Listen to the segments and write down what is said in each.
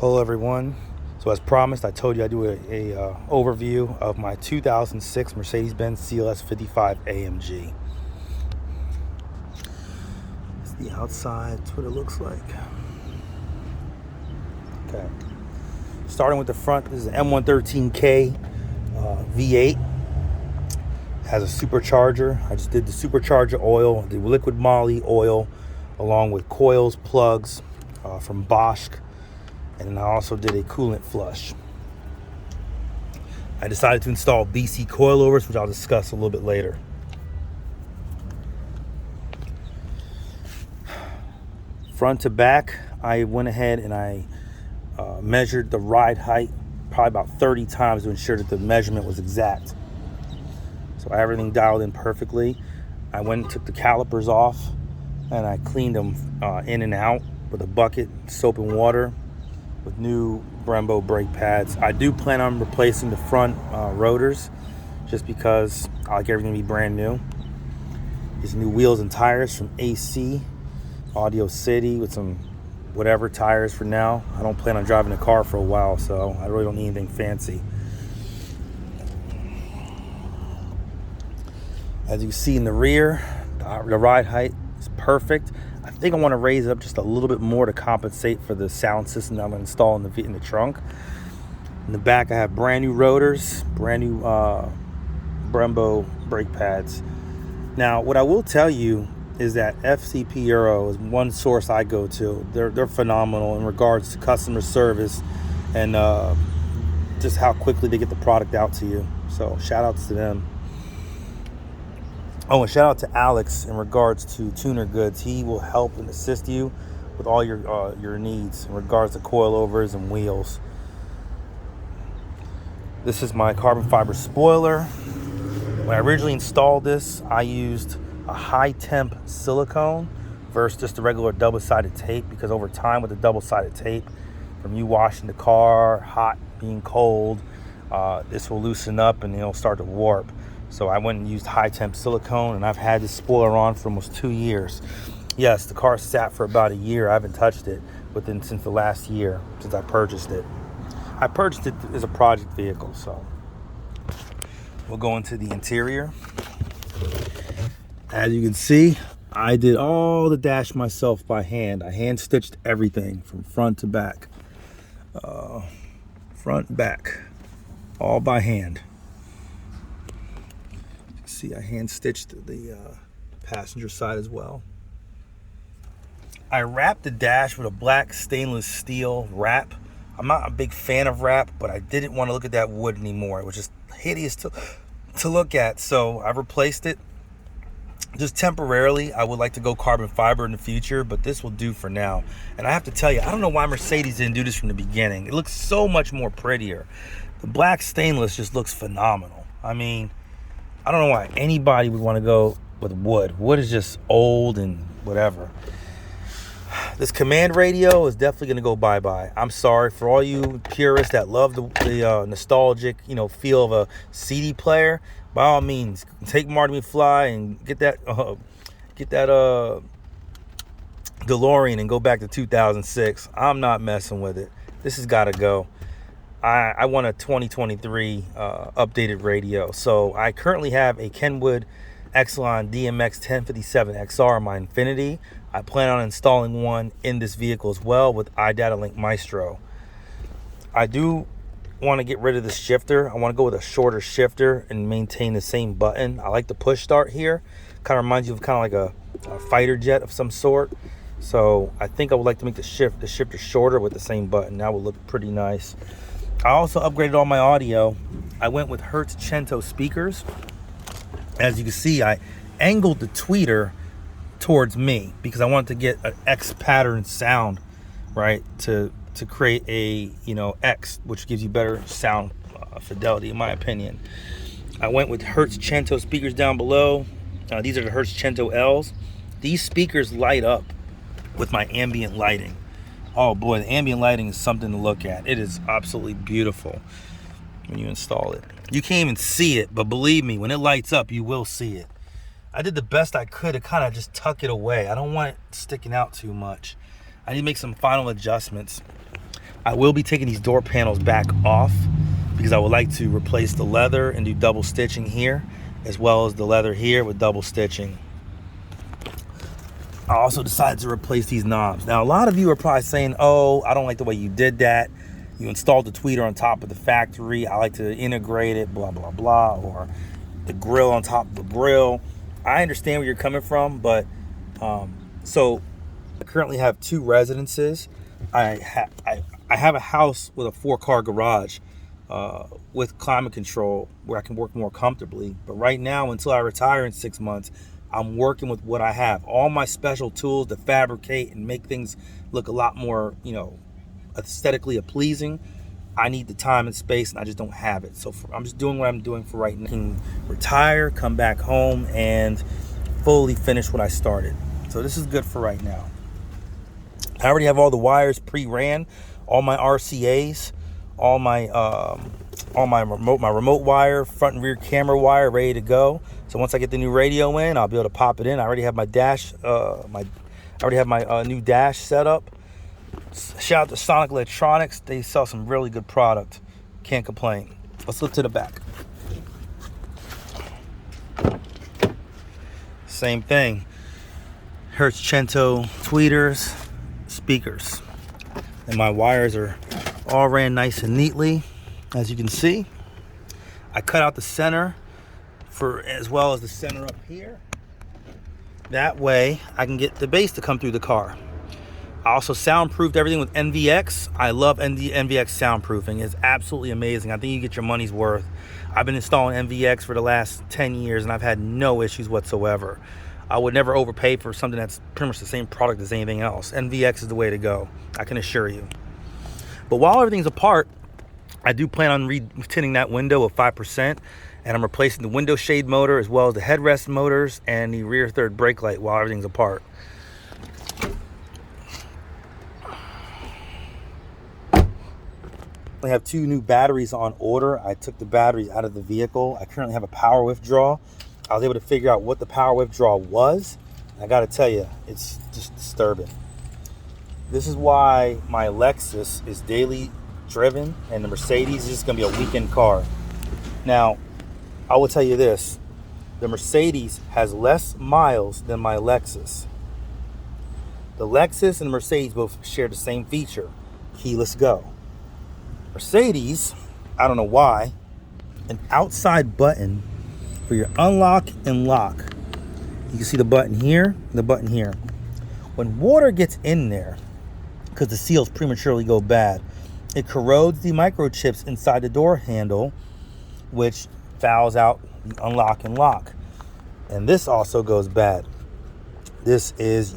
Hello everyone. So as promised, I told you I'd do a overview of my 2006 Mercedes-Benz CLS55 AMG. It's the outside. That's what it looks like. Okay. Starting with the front, this is an M113K V8. Has a supercharger. I just did the supercharger oil, the liquid moly oil, along with coils, plugs from Bosch. And then I also did a coolant flush. I decided to install BC coilovers, which I'll discuss a little bit later. Front to back, I went ahead and I measured the ride height probably about 30 times to ensure that the measurement was exact. So I have everything dialed in perfectly. I went and took the calipers off and I cleaned them in and out with a bucket, soap and water, with new Brembo brake pads. I do plan on replacing the front rotors just because I like everything to be brand new. These new wheels and tires from AC, Audio City, with some whatever tires for now. I don't plan on driving a car for a while, so I really don't need anything fancy. As you see in the rear, the ride height is perfect. I think I want to raise it up just a little bit more to compensate for the sound system that I'm going to install in the trunk. In the back, I have brand new rotors, brand new Brembo brake pads. Now, what I will tell you is that FCP Euro is one source I go to. They're phenomenal in regards to customer service and just how quickly they get the product out to you. So shout outs to them. Oh, and shout out to Alex in regards to tuner goods. He will help and assist you with all your needs in regards to coilovers and wheels. This is my carbon fiber spoiler. When I originally installed this, I used a high temp silicone versus just a regular double-sided tape, because over time with the double-sided tape, from you washing the car, hot, being cold, this will loosen up and it'll start to warp. So I went and used high temp silicone, and I've had this spoiler on for almost 2 years. Yes, the car sat for about a year. I haven't touched it since the last year, since I purchased it. I purchased it as a project vehicle, so we'll go into the interior. As you can see, I did all the dash myself by hand. I hand stitched everything from front to back. Front, back, all by hand. See, I hand stitched the passenger side as well. I wrapped the dash with a black stainless steel wrap. I'm not a big fan of wrap, but I didn't want to look at that wood anymore. It was just hideous to look at, so I replaced it just temporarily. I would like to go carbon fiber in the future, but this will do for now. And I have to tell you, I don't know why Mercedes didn't do this from the beginning. It looks so much more prettier. The black stainless just looks phenomenal. I mean, I don't know why anybody would want to go with wood. Wood is just old and whatever. This command radio is definitely going to go bye-bye. I'm sorry for all you purists that love the nostalgic, feel of a CD player. By all means, take Marty McFly and get that DeLorean and go back to 2006. I'm not messing with it. This has got to go. I want a 2023 updated radio. So I currently have a Kenwood Exelon DMX 1057 XR in my Infiniti. I plan on installing one in this vehicle as well with iData Link Maestro. I do want to get rid of the shifter. I want to go with a shorter shifter and maintain the same button. I like the push start here. Kind of reminds you of like a fighter jet of some sort. So I think I would like to make the shifter shorter with the same button. That would look pretty nice. I also upgraded all my audio. I went with Hertz Cento speakers. As you can see, I angled the tweeter towards me because I wanted to get an X pattern sound, right, to create a X, which gives you better sound fidelity, in my opinion. I went with Hertz Cento speakers down below. These are the Hertz Cento L's. These speakers light up with my ambient lighting. Oh boy, the ambient lighting is something to look at. It is absolutely beautiful when you install it. You can't even see it, but believe me, when it lights up, you will see it. I did the best I could to kind of just tuck it away. I don't want it sticking out too much. I need to make some final adjustments. I will be taking these door panels back off because I would like to replace the leather and do double stitching here, as well as the leather here with double stitching. I also decided to replace these knobs. Now, a lot of you are probably saying, oh, I don't like the way you did that. You installed the tweeter on top of the factory. I like to integrate it, blah, blah, blah, or the grill on top of the grill. I understand where you're coming from, but so I currently have 2 residences. I have a house with a 4-car garage with climate control where I can work more comfortably. But right now, until I retire in 6 months, I'm working with what I have. All my special tools to fabricate and make things look a lot more, aesthetically pleasing. I need the time and space, and I just don't have it. So I'm just doing what I'm doing for right now. I can retire, come back home, and fully finish what I started. So this is good for right now. I already have all the wires pre-ran, all my RCAs, all my remote wire, front and rear camera wire ready to go. So once I get the new radio in, I'll be able to pop it in. I already have my dash, my new dash set up. Shout out to Sonic Electronics. They sell some really good product. Can't complain. Let's look to the back. Same thing. Hertz Cento tweeters, speakers. And my wires are all ran nice and neatly. As you can see, I cut out the center as well as the center up here. That way I can get the bass to come through the car. I also soundproofed everything with NVX. I love NVX soundproofing. It's absolutely amazing. I think you get your money's worth. I've been installing NVX for the last 10 years and I've had no issues whatsoever. I would never overpay for something that's pretty much the same product as anything else. NVX is the way to go, I can assure you. But while everything's apart, I do plan on re-tinting that window of 5%, and I'm replacing the window shade motor as well as the headrest motors and the rear third brake light while everything's apart. I have 2 new batteries on order. I took the batteries out of the vehicle. I currently have a power withdrawal. I was able to figure out what the power withdrawal was. I gotta tell you, it's just disturbing. This is why my Lexus is daily driven and the Mercedes is just gonna be a weekend car. Now, I will tell you this, the Mercedes has less miles than my Lexus. The Lexus and the Mercedes both share the same feature, keyless go. Mercedes, I don't know why, an outside button for your unlock and lock. You can see the button here, the button here. When water gets in there, because the seals prematurely go bad, it corrodes the microchips inside the door handle, which fouls out the unlock and lock. And this also goes bad. This is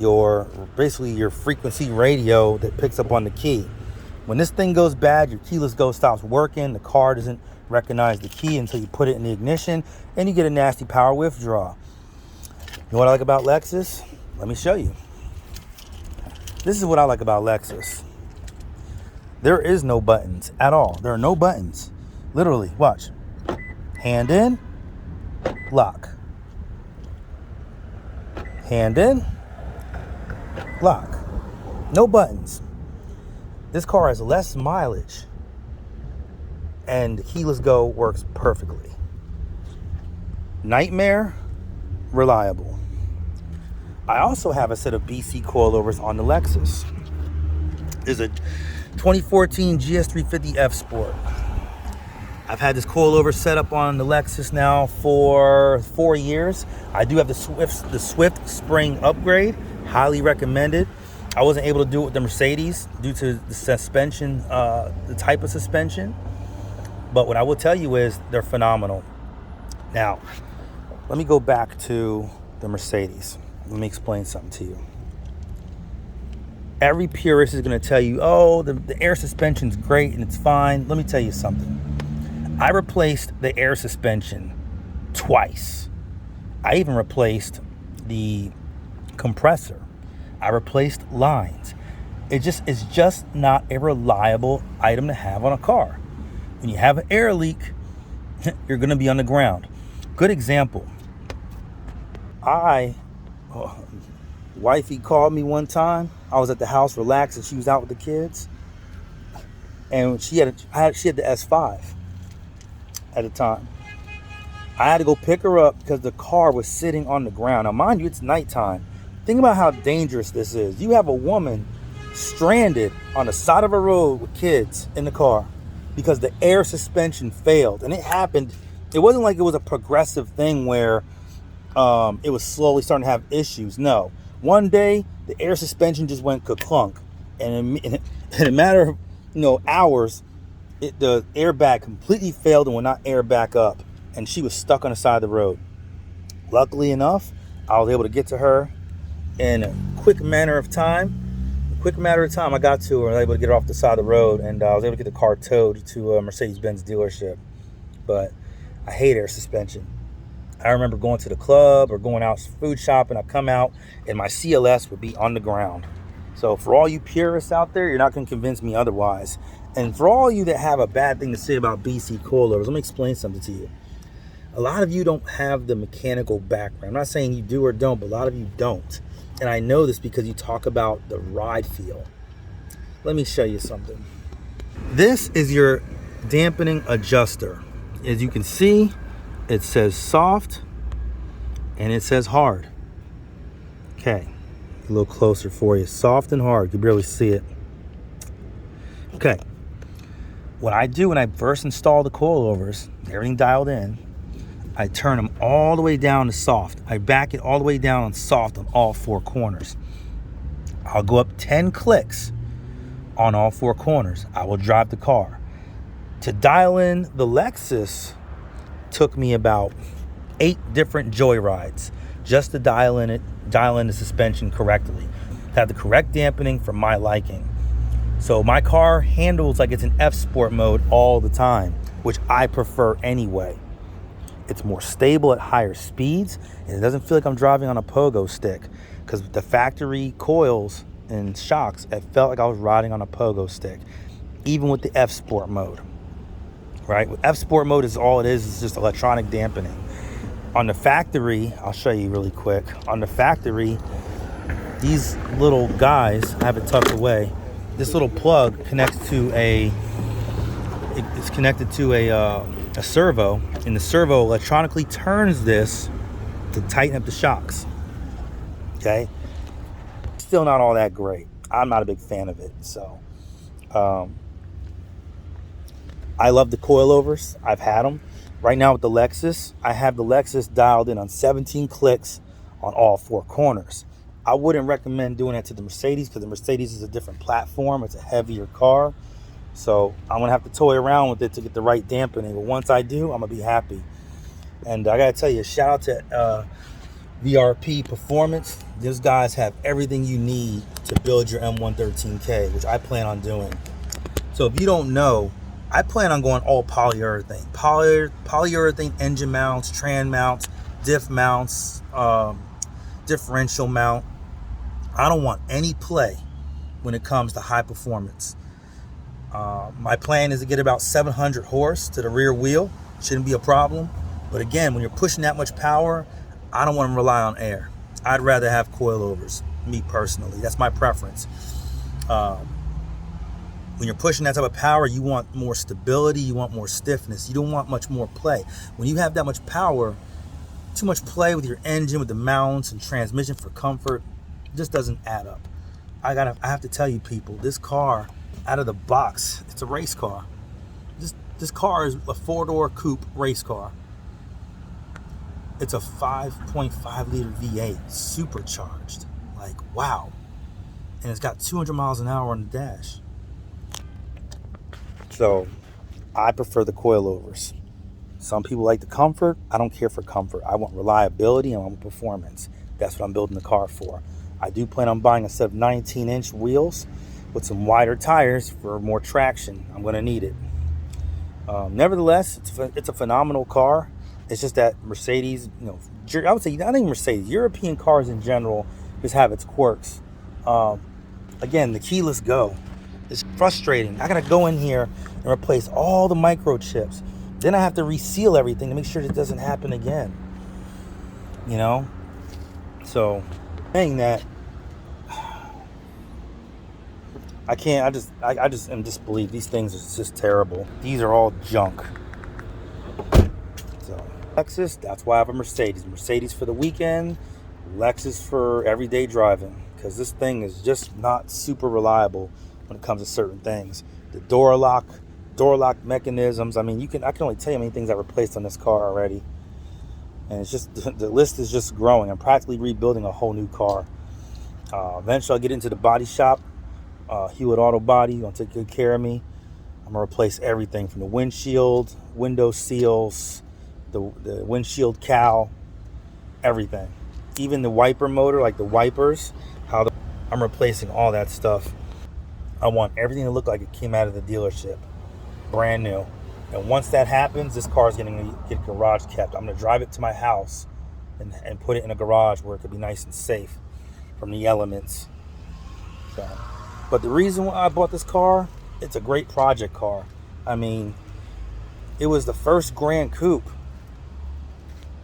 basically your frequency radio that picks up on the key. When this thing goes bad, your keyless go stops working. The car doesn't recognize the key until you put it in the ignition, and you get a nasty power withdrawal. You know what I like about Lexus? Let me show you. This is what I like about Lexus. There is no buttons at all. There are no buttons. Literally, watch. Hand in, lock. Hand in, lock. No buttons. This car has less mileage and keyless go works perfectly. Nightmare, reliable. I also have a set of BC coilovers on the Lexus. There's a 2014 GS350F Sport. I've had this coilover set up on the Lexus now for 4 years. I do have the Swift Spring upgrade, highly recommended. I wasn't able to do it with the Mercedes due to the suspension, the type of suspension. But what I will tell you is they're phenomenal. Now, let me go back to the Mercedes. Let me explain something to you. Every purist is going to tell you, oh, the air suspension's great and it's fine. Let me tell you something. I replaced the air suspension twice. I even replaced the compressor. I replaced lines. It's just not a reliable item to have on a car. When you have an air leak, you're going to be on the ground. Good example. Wifey called me one time. I was at the house relaxed and she was out with the kids. and she had the S5 at the time. I had to go pick her up because the car was sitting on the ground. Now, mind you, it's nighttime. Think about how dangerous this is. You have a woman stranded on the side of a road with kids in the car because the air suspension failed. And it happened. It wasn't like it was a progressive thing where it was slowly starting to have issues. No. One day, the air suspension just went ka-clunk. And in a matter of hours, the airbag completely failed and would not air back up. And she was stuck on the side of the road. Luckily enough, I was able to get to her in a quick matter of time. I got to her and I was able to get her off the side of the road, and I was able to get the car towed to a Mercedes-Benz dealership. But I hate air suspension. I remember going to the club or going out food shopping. I come out and my CLS would be on the ground. So for all you purists out there, you're not going to convince me otherwise. And for all you that have a bad thing to say about BC coilovers, let me explain something to you. A lot of you don't have the mechanical background. I'm not saying you do or don't, but a lot of you don't. And I know this because you talk about the ride feel. Let me show you something. This is your dampening adjuster. As you can see, it says soft and it says hard. Okay, a little closer for you. Soft and hard, you can barely see it. Okay, what I do when I first install the coilovers, everything dialed in, I turn them all the way down to soft. I back it all the way down on soft on all four corners. I'll go up 10 clicks on all four corners. I will drive the car. To dial in the Lexus took me about 8 different joyrides just to dial in the suspension correctly. Have the correct dampening for my liking. So my car handles like it's in F-Sport mode all the time, which I prefer anyway. It's more stable at higher speeds, and it doesn't feel like I'm driving on a pogo stick, because the factory coils and shocks, it felt like I was riding on a pogo stick, even with the F-Sport mode, right? With F-Sport mode, is all it is. It's just electronic dampening. On the factory, I'll show you really quick. On the factory, these little guys, I have it tucked away. This little plug connects to it's connected to a servo, and the servo electronically turns this to tighten up the shocks. Okay, still not all that great. I'm not a big fan of it. So I love the coilovers. I've had them. Right now with the Lexus, I have the Lexus dialed in on 17 clicks on all four corners. I wouldn't recommend doing that to the Mercedes, because the Mercedes is a different platform. It's a heavier car. So I'm going to have to toy around with it to get the right dampening. But once I do, I'm going to be happy. And I got to tell you, shout out to VRP Performance. These guys have everything you need to build your M113K, which I plan on doing. So if you don't know, I plan on going all polyurethane. Polyurethane engine mounts, tran mounts, diff mounts, differential mount. I don't want any play when it comes to high performance. My plan is to get about 700 horse to the rear wheel. Shouldn't be a problem. But again, when you're pushing that much power, I don't want to rely on air. I'd rather have coilovers, me personally. That's my preference. When you're pushing that type of power, you want more stability, you want more stiffness. You don't want much more play. When you have that much power, too much play with your engine, with the mounts and transmission for comfort, just doesn't add up. I have to tell you people, this car, out of the box, it's a race car. This car is a 4-door coupe race car. It's a 5.5 liter V8 supercharged. Like, wow. And it's got 200 miles an hour on the dash. So I prefer the coilovers. Some people like the comfort. I don't care for comfort. I want reliability and I want performance. That's what I'm building the car for. I do plan on buying a set of 19-inch wheels with some wider tires for more traction. I'm going to need it. Nevertheless, it's a phenomenal car. It's just that Mercedes, I would say not even Mercedes, European cars in general just have its quirks. Again, the keyless go is frustrating. I got to go in here and replace all the microchips. Then I have to reseal everything to make sure it doesn't happen again. So saying that, I can't. I just am disbelief. These things are just terrible. These are all junk. So Lexus. That's why I have a Mercedes. Mercedes for the weekend. Lexus for everyday driving. Because this thing is just not super reliable when it comes to certain things. The door lock mechanisms. I mean, I can only tell you how many things I replaced on this car already. And it's just, the list is just growing. I'm practically rebuilding a whole new car. Eventually I'll get into the body shop. Hewitt Auto Body gonna take good care of me. I'm gonna replace everything from the windshield, window seals, the windshield cowl, everything. Even the wiper motor, like the wipers, I'm replacing all that stuff. I want everything to look like it came out of the dealership, brand new. And once that happens, this car is going to get garage kept. I'm going to drive it to my house and put it in a garage where it could be nice and safe from the elements. So, but the reason why I bought this car, it's a great project car. I mean, it was the first Grand Coupe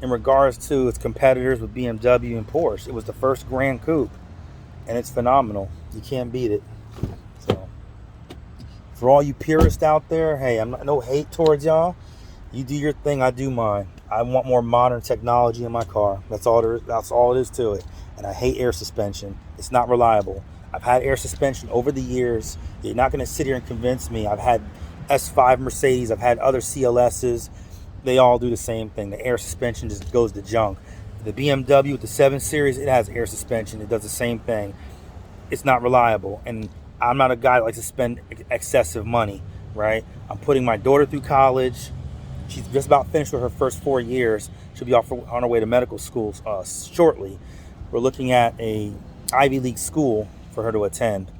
in regards to its competitors with BMW and Porsche. It was the first Grand Coupe, and it's phenomenal. You can't beat it. So, for all you purists out there, hey, I'm not no hate towards y'all. You do your thing, I do mine. I want more modern technology in my car. That's all it is to it. And I hate air suspension. It's not reliable. I've had air suspension over the years. You're not going to sit here and convince me. I've had S5 Mercedes. I've had other CLSs. They all do the same thing. The air suspension just goes to junk. The BMW with the 7 Series, it has air suspension. It does the same thing. It's not reliable. And I'm not a guy that likes to spend excessive money, right? I'm putting my daughter through college. She's just about finished with her first 4 years. She'll be on her way to medical school shortly. We're looking at a Ivy League school for her to attend.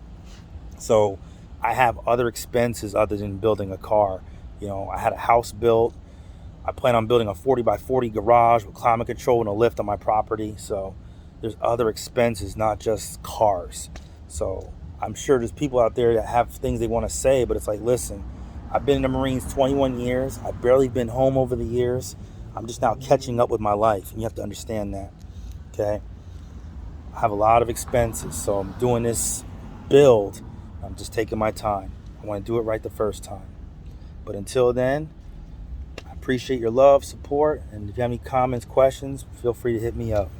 So I have other expenses other than building a car. You know, I had a house built. I plan on building a 40 by 40 garage with climate control and a lift on my property. So there's other expenses, not just cars. So I'm sure there's people out there that have things they want to say, but it's like, listen, I've been in the Marines 21 years. I've barely been home over the years. I'm just now catching up with my life, and you have to understand that, okay? I have a lot of expenses, so I'm doing this build. I'm just taking my time. I want to do it right the first time. But until then, I appreciate your love, support, and if you have any comments, questions, feel free to hit me up.